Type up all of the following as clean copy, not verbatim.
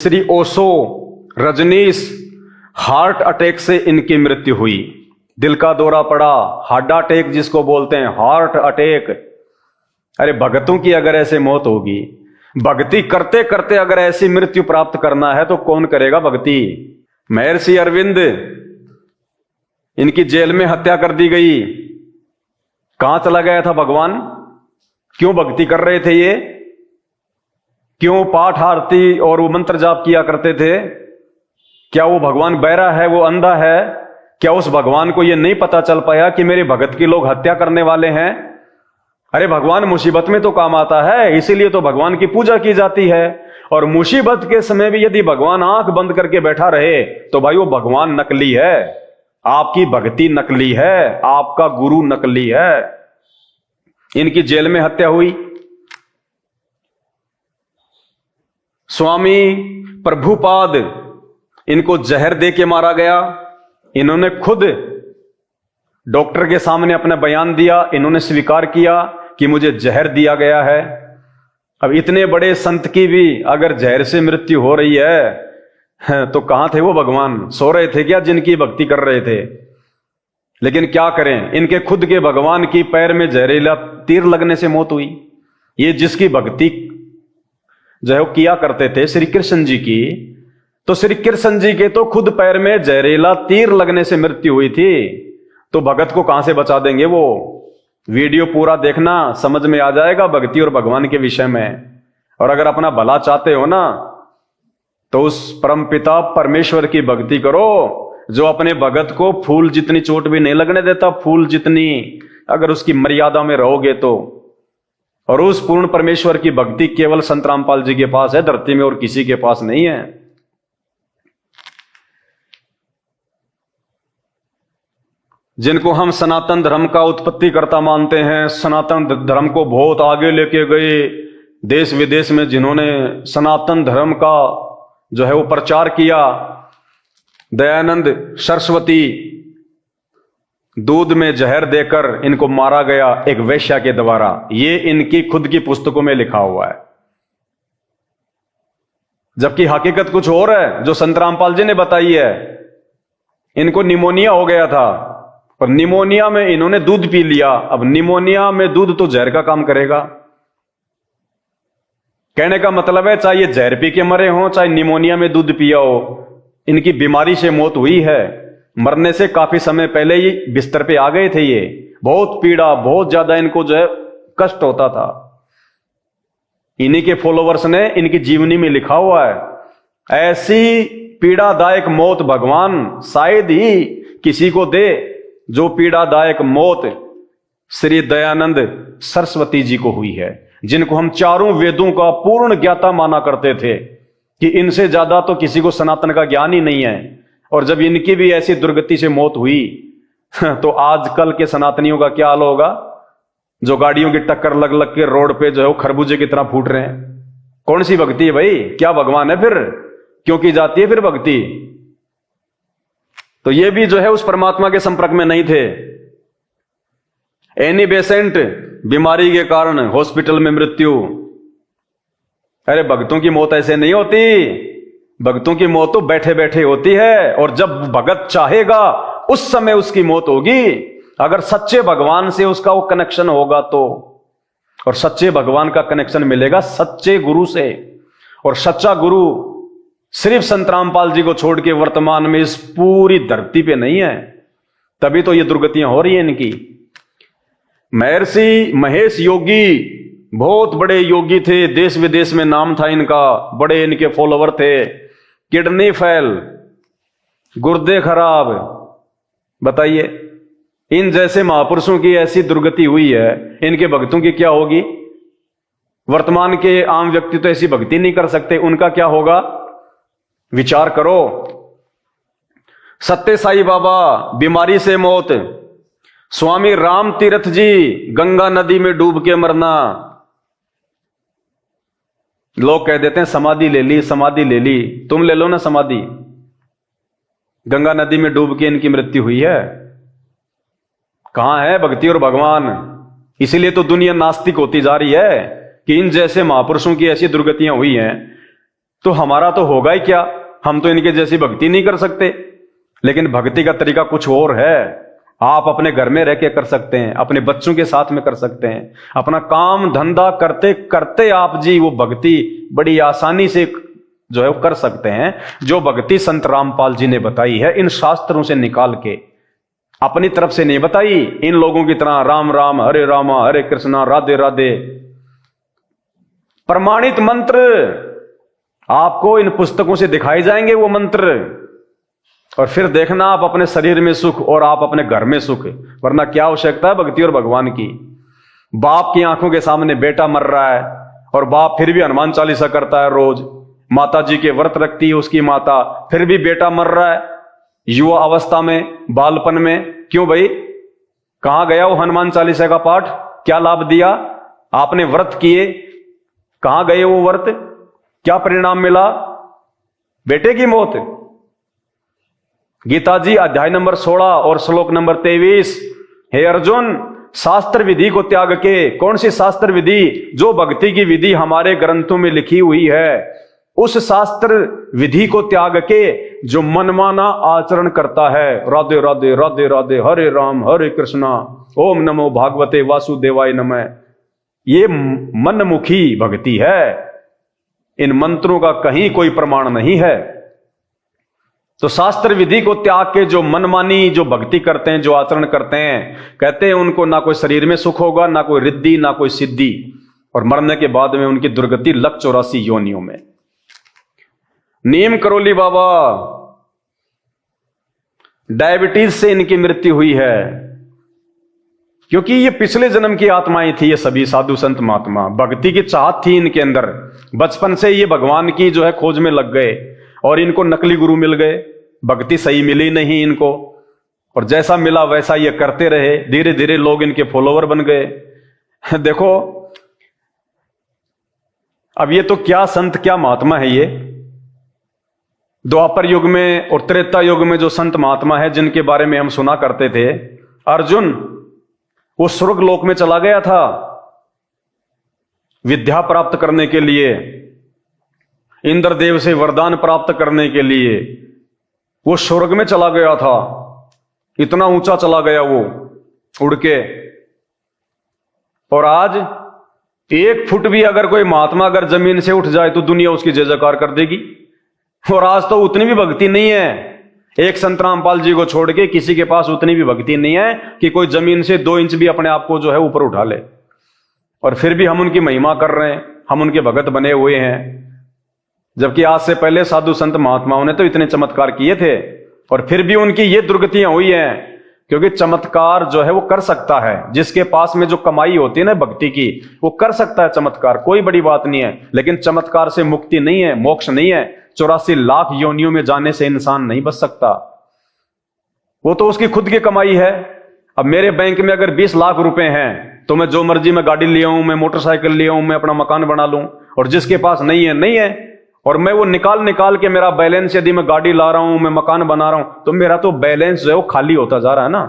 Shri Osho, Rajneesh, heart attack से इनकी मृत्यु हुई। दिल का दौरा पड़ा, हार्ट अटैक जिसको बोलते हैं, हार्ट अटैक। अरे भगतों की अगर ऐसे मौत होगी, भक्ति करते करते अगर ऐसी मृत्यु प्राप्त करना है तो कौन करेगा भक्ति। महर्षि अरविंद, इनकी जेल में हत्या कर दी गई। कहां चला गया था भगवान? क्यों भक्ति कर रहे थे ये? क्यों पाठ आरती और वो मंत्र जाप किया करते थे? क्या वो भगवान बहरा है, वो अंधा है? क्या उस भगवान को ये नहीं पता चल पाया कि मेरे भगत के लोग हत्या करने वाले हैं? अरे भगवान मुसीबत में तो काम आता है, इसीलिए तो भगवान की पूजा की जाती है। और मुसीबत के समय भी यदि भगवान आंख बंद करके बैठा रहे तो भाई वो भगवान नकली है, आपकी भक्ति नकली है, आपका गुरु नकली है। इनकी जेल में हत्या हुई। स्वामी प्रभुपाद, इनको जहर दे के मारा गया। इन्होंने खुद डॉक्टर के सामने अपना बयान दिया, इन्होंने स्वीकार किया कि मुझे जहर दिया गया है। अब इतने बड़े संत की भी अगर जहर से मृत्यु हो रही है तो कहां थे वो भगवान? सो रहे थे क्या जिनकी भक्ति कर रहे थे? लेकिन क्या करें, इनके खुद के भगवान की पैर में जहरीला तीर लगने से मौत हुई। ये जिसकी भक्ति जो है वो किया करते थे श्री कृष्ण जी की, तो श्री कृष्ण जी के तो खुद पैर में जहरीला तीर लगने से मृत्यु हुई थी, तो भगत को कहां से बचा देंगे वो? वीडियो पूरा देखना, समझ में आ जाएगा भक्ति और भगवान के विषय में। और अगर अपना भला चाहते हो ना तो उस परमपिता परमेश्वर की भक्ति करो जो अपने भगत को फूल जितनी चोट भी नहीं लगने देता, फूल जितनी, अगर उसकी मर्यादा में रहोगे तो। और उस पूर्ण परमेश्वर की भक्ति केवल संत रामपाल जी के पास है, धरती में और किसी के पास नहीं है। जिनको हम सनातन धर्म का उत्पत्ति करता मानते हैं, सनातन धर्म को बहुत आगे लेके गए, देश विदेश में जिन्होंने सनातन धर्म का जो है वो प्रचार किया, दयानंद सरस्वती, दूध में जहर देकर इनको मारा गया एक वेश्या के द्वारा। ये इनकी खुद की पुस्तकों में लिखा हुआ है, जबकि हकीकत कुछ और है जो संत रामपाल जी ने बताई है। इनको निमोनिया हो गया था और निमोनिया में इन्होंने दूध पी लिया। अब निमोनिया में दूध तो जहर का काम करेगा। कहने का मतलब है चाहे ये जहर पी के मरे हो, चाहे निमोनिया में दूध पिया हो, इनकी बीमारी से मौत हुई है। मरने से काफी समय पहले ही बिस्तर पे आ गए थे। ये बहुत पीड़ा, बहुत ज्यादा इनको जो है कष्ट होता था। इन्हीं के फॉलोवर्स ने इनकी जीवनी में लिखा हुआ है, ऐसी पीड़ादायक मौत भगवान शायद ही किसी को दे जो पीड़ादायक मौत श्री दयानंद सरस्वती जी को हुई है, जिनको हम चारों वेदों का पूर्ण ज्ञाता माना करते थे कि इनसे ज्यादा तो किसी को सनातन का ज्ञान ही नहीं है। और जब इनकी भी ऐसी दुर्गति से मौत हुई तो आजकल के सनातनियों का क्या हाल होगा, जो गाड़ियों की टक्कर लग लग के रोड पे जो है वो खरबूजे की तरह फूट रहे हैं। कौन सी भक्ति है भाई? क्या भगवान है फिर? क्यों की जाती है फिर भक्ति? तो ये भी जो है उस परमात्मा के संपर्क में नहीं थे। एनी बेसेंट, बीमारी के कारण हॉस्पिटल में मृत्यु। अरे भक्तों की मौत ऐसे नहीं होती, भक्तों की मौत तो बैठे बैठे होती है। और जब भगत चाहेगा उस समय उसकी मौत होगी, अगर सच्चे भगवान से उसका वो कनेक्शन होगा तो। और सच्चे भगवान का कनेक्शन मिलेगा सच्चे गुरु से। और सच्चा गुरु सिर्फ संत रामपाल जी को छोड़ के वर्तमान में इस पूरी धरती पे नहीं है, तभी तो ये दुर्गतियां हो रही है इनकी। महर्षि महेश योगी बहुत बड़े योगी थे, देश विदेश में नाम था इनका, बड़े इनके फॉलोवर थे। किडनी फेल, गुर्दे खराब। बताइए, इन जैसे महापुरुषों की ऐसी दुर्गति हुई है, इनके भक्तों की क्या होगी? वर्तमान के आम व्यक्ति तो ऐसी भक्ति नहीं कर सकते, उनका क्या होगा? विचार करो। सत्य साई बाबा, बीमारी से मौत। स्वामी राम तीर्थ जी, गंगा नदी में डूब के मरना। लोग कह देते हैं समाधि ले ली, समाधि ले ली। तुम ले लो ना समाधि। गंगा नदी में डूब के इनकी मृत्यु हुई है। कहां है भक्ति और भगवान? इसीलिए तो दुनिया नास्तिक होती जा रही है कि इन जैसे महापुरुषों की ऐसी दुर्गतियां हुई हैं। तो हमारा तो होगा ही क्या, हम तो इनके जैसी भक्ति नहीं कर सकते। लेकिन भक्ति का तरीका कुछ और है। आप अपने घर में रह के कर सकते हैं, अपने बच्चों के साथ में कर सकते हैं, अपना काम धंधा करते करते आप जी वो भक्ति बड़ी आसानी से जो है वो कर सकते हैं। जो भक्ति संत रामपाल जी ने बताई है इन शास्त्रों से निकाल के, अपनी तरफ से नहीं बताई। इन लोगों की तरह राम राम हरे रामा हरे कृष्णा राधे राधे प्रमाणित मंत्र आपको इन पुस्तकों से दिखाए जाएंगे वो मंत्र, और फिर देखना आप अपने शरीर में सुख और आप अपने घर में सुख। वरना क्या आवश्यकता है भक्ति और भगवान की। बाप की आंखों के सामने बेटा मर रहा है और बाप फिर भी हनुमान चालीसा करता है रोज, माता जी के व्रत रखती है उसकी माता, फिर भी बेटा मर रहा है युवा अवस्था में, बालपन में। क्यों भाई, कहां गया वो हनुमान चालीसा का पाठ? क्या लाभ दिया? आपने व्रत किए, कहां गए वो व्रत? क्या परिणाम मिला? बेटे की मौत। गीता जी अध्याय नंबर 16 और श्लोक नंबर 23, हे अर्जुन शास्त्र विधि को त्याग के, कौन सी शास्त्र विधि? जो भक्ति की विधि हमारे ग्रंथों में लिखी हुई है, उस शास्त्र विधि को त्याग के जो मनमाना आचरण करता है, राधे राधे राधे राधे हरे राम हरे कृष्णा ओम नमो भागवते वासुदेवाय नमः, ये मनमुखी भक्ति है। इन मंत्रों का कहीं कोई प्रमाण नहीं है। तो शास्त्र विधि को त्याग के जो मनमानी जो भक्ति करते हैं, जो आचरण करते हैं, कहते हैं उनको ना कोई शरीर में सुख होगा, ना कोई रिद्धि, ना कोई सिद्धि, और मरने के बाद में उनकी दुर्गति लक 84 योनियों में। नीम करोली बाबा, डायबिटीज से इनकी मृत्यु हुई है, क्योंकि ये पिछले जन्म की आत्माएं थी। ये सभी साधु संत महात्मा, भक्ति की चाहत थी इनके अंदर, बचपन से ये भगवान की जो है खोज में लग गए, और इनको नकली गुरु मिल गए, भक्ति सही मिली नहीं इनको, और जैसा मिला वैसा ये करते रहे। धीरे धीरे लोग इनके फॉलोवर बन गए। देखो अब ये तो क्या संत क्या महात्मा है ये। द्वापर युग में और त्रेता युग में जो संत महात्मा है जिनके बारे में हम सुना करते थे, अर्जुन वो स्वर्ग लोक में चला गया था विद्या प्राप्त करने के लिए, इंद्रदेव से वरदान प्राप्त करने के लिए वो स्वर्ग में चला गया था। इतना ऊंचा चला गया वो उड़ के, और आज 1 फुट भी अगर कोई महात्मा अगर जमीन से उठ जाए तो दुनिया उसकी जय जयकार कर देगी। और आज तो उतनी भी भक्ति नहीं है, एक संत रामपाल जी को छोड़ के किसी के पास उतनी भी भक्ति नहीं है कि कोई जमीन से 2 इंच भी अपने आप को जो है ऊपर उठा ले। और फिर भी हम उनकी महिमा कर रहे हैं, हम उनके भगत बने हुए हैं। जबकि आज से पहले साधु संत महात्माओं ने तो इतने चमत्कार किए थे, और फिर भी उनकी ये दुर्गतियां हुई हैं। क्योंकि चमत्कार जो है वो कर सकता है, जिसके पास में जो कमाई होती है ना भक्ति की, वो कर सकता है चमत्कार, कोई बड़ी बात नहीं है। लेकिन चमत्कार से मुक्ति नहीं है, मोक्ष नहीं है। 84 लाख योनियों में जाने से इंसान नहीं बच सकता, वो तो उसकी खुद की कमाई है। अब मेरे बैंक में अगर 20 लाख रुपए हैं तो मैं जो मर्जी मैं गाड़ी ले आऊं, मैं मोटरसाइकिल ले आऊं, मैं अपना मकान बना लूं। और जिसके पास नहीं है नहीं है, और मैं वो निकाल के मेरा बैलेंस, यदि मैं गाड़ी ला रहा हूं, मैं मकान बना रहा हूं, तो मेरा तो बैलेंस जो है वो खाली होता जा रहा है ना।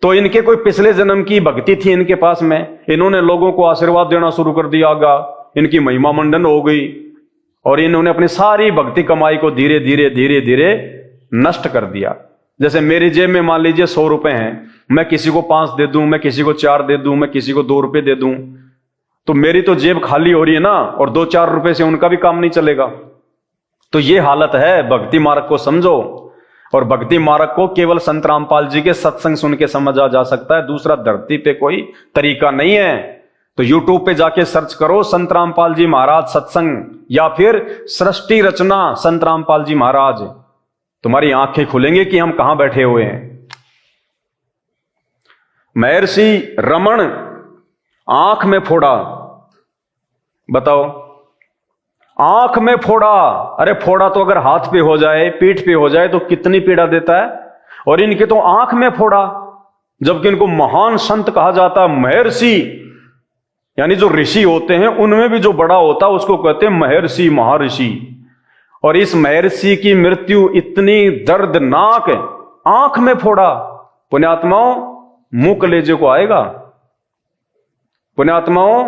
तो इनके कोई पिछले जन्म की भक्ति थी इनके पास में, इन्होंने लोगों को आशीर्वाद देना शुरू कर दिया, इनकी महिमा मंडन हो गई, और इन्होंने अपनी सारी भक्ति कमाई को धीरे धीरे धीरे धीरे नष्ट कर दिया। जैसे मेरी जेब में मान लीजिए 100 रुपए हैं, मैं किसी को 5 दे दूं, मैं किसी को 4 दे दूं, मैं किसी को 2 रुपए दे दूं, तो मेरी तो जेब खाली हो रही है ना, और 2-4 रुपए से उनका भी काम नहीं चलेगा। तो ये हालत है। भक्ति मार्ग को समझो, और भक्ति मार्ग को केवल संत रामपाल जी के सत्संग सुन के समझा जा सकता है, दूसरा धरती पे कोई तरीका नहीं है। तो YouTube पे जाके सर्च करो संत रामपाल जी महाराज सत्संग, या फिर सृष्टि रचना संत रामपाल जी महाराज, तुम्हारी आंखें खुलेंगे कि हम कहां बैठे हुए हैं। महर्षि रमण आंख में फोड़ा, बताओ, आंख में फोड़ा। अरे फोड़ा तो अगर हाथ पे हो जाए, पीठ पे हो जाए तो कितनी पीड़ा देता है, और इनके तो आंख में फोड़ा। जबकि इनको महान संत कहा जाता है, महर्षि, यानी जो ऋषि होते हैं उनमें भी जो बड़ा होता है उसको कहते हैं महर्षि, महर्षि। और इस महर्षि की मृत्यु इतनी दर्दनाक, आंख में फोड़ा। पुण्यात्माओं, मुंह कलेजे को आएगा। पुण्यात्माओं,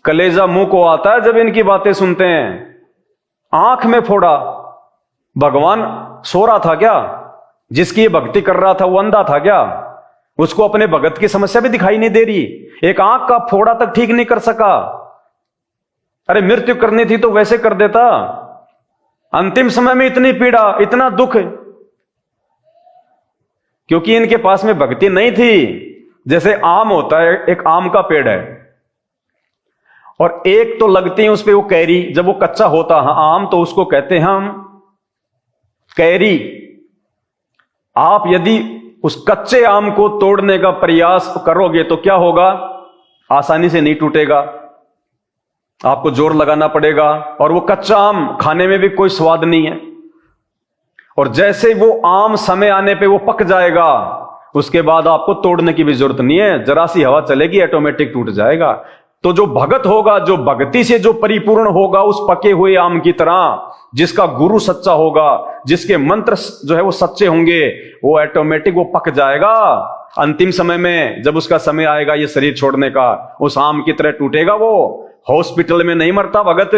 कलेजा मुंह को आता है जब इनकी बातें सुनते हैं। आंख में फोड़ा। भगवान सो रहा था क्या? जिसकी ये भक्ति कर रहा था वो अंधा था क्या? उसको अपने भगत की समस्या भी दिखाई नहीं दे रही? एक आंख का फोड़ा तक ठीक नहीं कर सका। अरे मृत्यु करनी थी तो वैसे कर देता। अंतिम समय में इतनी पीड़ा, इतना दुख, क्योंकि इनके पास में भक्ति नहीं थी। जैसे आम होता है, एक आम का पेड़ है और एक तो लगती है उस पे वो कैरी, जब वो कच्चा होता है आम तो उसको कहते हैं हम कैरी। आप यदि उस कच्चे आम को तोड़ने का प्रयास करोगे तो क्या होगा? आसानी से नहीं टूटेगा, आपको जोर लगाना पड़ेगा और वो कच्चा आम खाने में भी कोई स्वाद नहीं है। और जैसे वो आम समय आने पे वो पक जाएगा, उसके बाद आपको तोड़ने की भी जरूरत नहीं है, जरा सी हवा चलेगी ऑटोमेटिक टूट जाएगा। तो जो भगत होगा, जो भक्ति से जो परिपूर्ण होगा, उस पके हुए आम की तरह, जिसका गुरु सच्चा होगा, जिसके मंत्र जो है वो सच्चे होंगे, वो ऑटोमेटिक वो पक जाएगा। अंतिम समय में जब उसका समय आएगा ये शरीर छोड़ने का, उस आम की तरह टूटेगा वो। हॉस्पिटल में नहीं मरता भगत।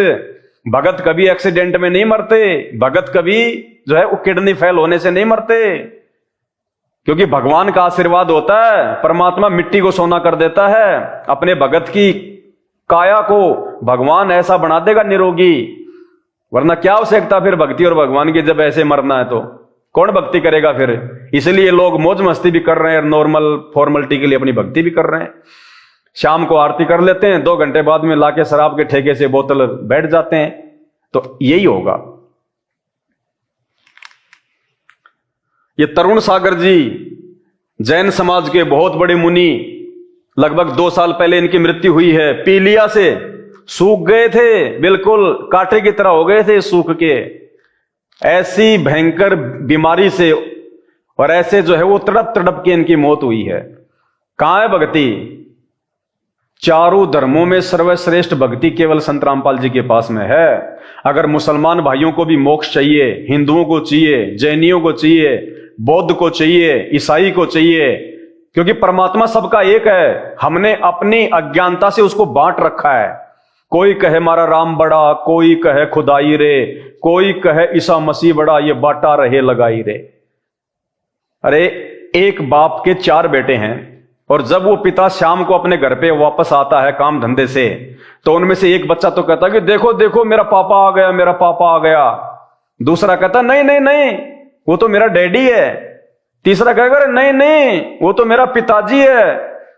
भगत कभी एक्सीडेंट में नहीं मरते। भगत कभी जो है वो किडनी फेल होने से नहीं मरते, क्योंकि भगवान का आशीर्वाद होता है। परमात्मा मिट्टी को सोना कर देता है। अपने भगत की काया को भगवान ऐसा बना देगा निरोगी। वरना क्या आवश्यकता फिर भक्ति और भगवान की, जब ऐसे मरना है तो कौन भक्ति करेगा फिर? इसलिए लोग मौज मस्ती भी कर रहे हैं, नॉर्मल फॉर्मेलिटी के लिए अपनी भक्ति भी कर रहे हैं। शाम को आरती कर लेते हैं, 2 घंटे बाद में लाके शराब के ठेके से बोतल बैठ जाते हैं। तो यही होगा। ये तरुण सागर जी जैन समाज के बहुत बड़े मुनि, लगभग 2 साल पहले इनकी मृत्यु हुई है। पीलिया से सूख गए थे, बिल्कुल कांटे की तरह हो गए थे सूख के। ऐसी भयंकर बीमारी से और ऐसे जो है वो तड़प तड़प के इनकी मौत हुई है। कहां है भक्ति? चारों धर्मों में सर्वश्रेष्ठ भक्ति केवल संत रामपाल जी के पास में है। अगर मुसलमान भाइयों को भी मोक्ष चाहिए, हिंदुओं को चाहिए, जैनियों को चाहिए, बौद्ध को चाहिए, ईसाई को चाहिए, क्योंकि परमात्मा सबका एक है। हमने अपनी अज्ञानता से उसको बांट रखा है। कोई कहे मारा राम बड़ा, कोई कहे खुदाई रे, कोई कहे ईसा मसीह बड़ा, ये बाटा रहे लगाई रे। अरे एक बाप के 4 बेटे हैं और जब वो पिता शाम को अपने घर पे वापस आता है काम धंधे से, तो उनमें से एक बच्चा तो कहता है कि देखो देखो मेरा पापा आ गया, मेरा पापा आ गया। दूसरा कहता नहीं नहीं नहीं, वो तो मेरा डैडी है। तीसरा कहेगा नहीं नहीं, वो तो मेरा पिताजी है।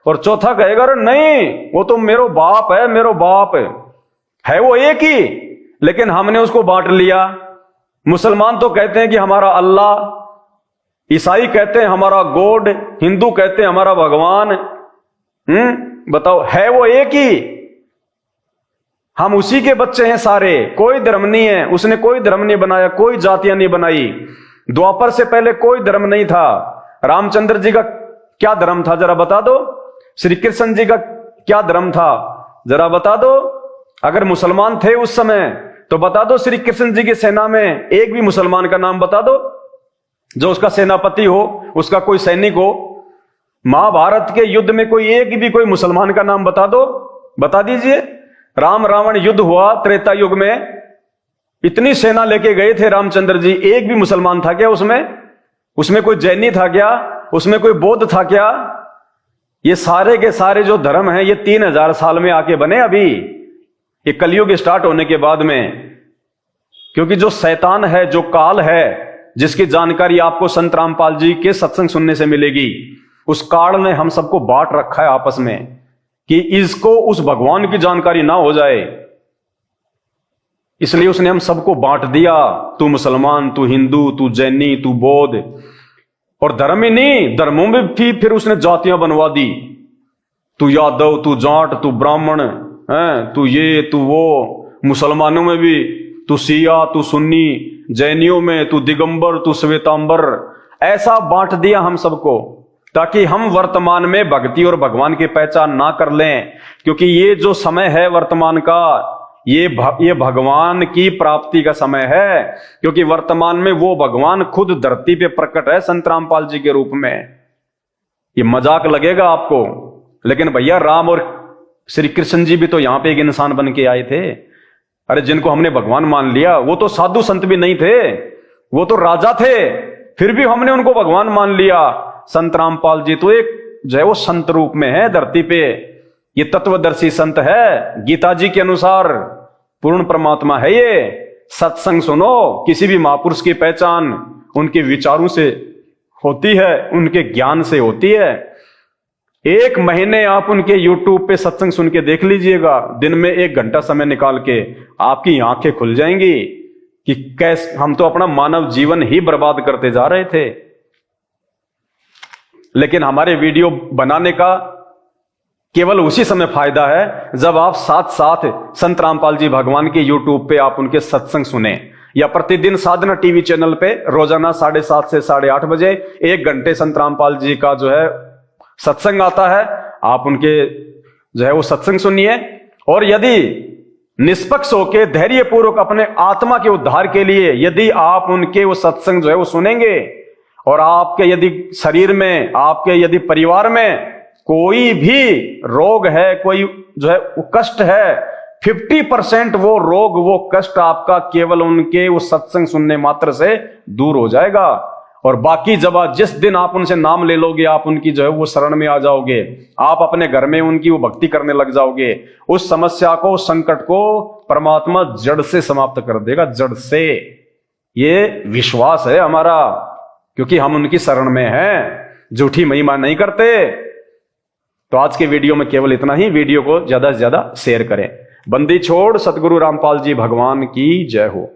और चौथा कहेगा नहीं, वो तो मेरो बाप है, मेरो बाप है वो एक ही, लेकिन हमने उसको बांट लिया। मुसलमान तो कहते हैं कि हमारा अल्लाह, ईसाई कहते हैं हमारा गॉड, हिंदू कहते हैं हमारा भगवान। बताओ, है वो एक ही। हम उसी के बच्चे हैं सारे, कोई धर्म नहीं है। उसने कोई धर्म नहीं बनाया, कोई जातियां नहीं बनाई। द्वापर से पहले कोई धर्म नहीं था। रामचंद्र जी का क्या धर्म था जरा बता दो? श्री कृष्ण जी का क्या धर्म था जरा बता दो? अगर मुसलमान थे उस समय तो बता दो, श्री कृष्ण जी की सेना में एक भी मुसलमान का नाम बता दो, जो उसका सेनापति हो, उसका कोई सैनिक हो। महाभारत के युद्ध में कोई एक भी कोई मुसलमान का नाम बता दो, बता दीजिए। राम रावण युद्ध हुआ त्रेता युग में, इतनी सेना लेके गए थे रामचंद्र जी, एक भी मुसलमान था क्या उसमें? उसमें कोई जैनी था क्या? उसमें कोई बौद्ध था क्या? ये सारे के सारे जो धर्म हैं ये 3000 साल में आके बने अभी, ये कलयुग स्टार्ट होने के बाद में। क्योंकि जो शैतान है, जो काल है, जिसकी जानकारी आपको संत रामपाल जी के सत्संग सुनने से मिलेगी, उस काल ने हम सबको बांट रखा है आपस में कि इसको उस भगवान की जानकारी ना हो जाए, इसलिए उसने हम सबको बांट दिया। तू मुसलमान, तू हिंदू, तू जैनी, तू बौद्ध। और धर्म ही नहीं, धर्मों में भी फिर उसने जातियां बनवा दी। तू यादव, तू जाट, तू ब्राह्मण, तू ये, तू वो। मुसलमानों में भी तू सिया, तू सुन्नी, जैनियों में तू दिगंबर, तू श्वेतांबर। ऐसा बांट दिया हम सबको ताकि हम वर्तमान में भक्ति और भगवान की पहचान ना कर लें। क्योंकि ये जो समय है वर्तमान का, ये भगवान की प्राप्ति का समय है। क्योंकि वर्तमान में वो भगवान खुद धरती पे प्रकट है संत रामपाल जी के रूप में। ये मजाक लगेगा आपको, लेकिन भैया राम और श्री कृष्ण जी भी तो यहां पे एक इंसान बन के आए थे। अरे जिनको हमने भगवान मान लिया वो तो साधु संत भी नहीं थे, वो तो राजा थे, फिर भी हमने उनको भगवान मान लिया। संत रामपाल जी तो एक जो है वो संत रूप में है धरती पे, ये तत्वदर्शी संत है, गीता जी के अनुसार पूर्ण परमात्मा है ये। सत्संग सुनो, किसी भी महापुरुष की पहचान उनके विचारों से होती है, उनके ज्ञान से होती है। एक महीने आप उनके YouTube पे सत्संग सुन के देख लीजिएगा, दिन में 1 घंटा समय निकाल के आपकी आंखें खुल जाएंगी कि कैसे हम तो अपना मानव जीवन ही बर्बाद करते जा रहे थे। लेकिन हमारे वीडियो बनाने का केवल उसी समय फायदा है जब आप साथ साथ संत रामपाल जी भगवान के YouTube पे आप उनके सत्संग सुने, या प्रतिदिन साधना टीवी चैनल पे रोजाना 7:30 से 8:30 बजे 1 घंटे संत रामपाल जी का जो है सत्संग आता है, आप उनके जो है वो सत्संग सुनिए। और यदि निष्पक्ष होकर धैर्यपूर्वक अपने आत्मा के उद्धार के लिए यदि आप उनके वो सत्संग जो है वो सुनेंगे, और आपके यदि शरीर में, आपके यदि परिवार में कोई भी रोग है, कोई जो है वो कष्ट है, 50% वो रोग, वो कष्ट आपका केवल उनके वो सत्संग सुनने मात्र से दूर हो जाएगा। और बाकी जब जिस दिन आप उनसे नाम ले लोगे, आप उनकी जो है वो शरण में आ जाओगे, आप अपने घर में उनकी वो भक्ति करने लग जाओगे, उस समस्या को, उस संकट को परमात्मा जड़ से समाप्त कर देगा, जड़ से। ये विश्वास है हमारा, क्योंकि हम उनकी शरण में हैं, झूठी महिमा नहीं करते। तो आज के वीडियो में केवल इतना ही। वीडियो को ज्यादा से ज्यादा शेयर करें। बंदी छोड़ सतगुरु रामपाल जी भगवान की जय हो।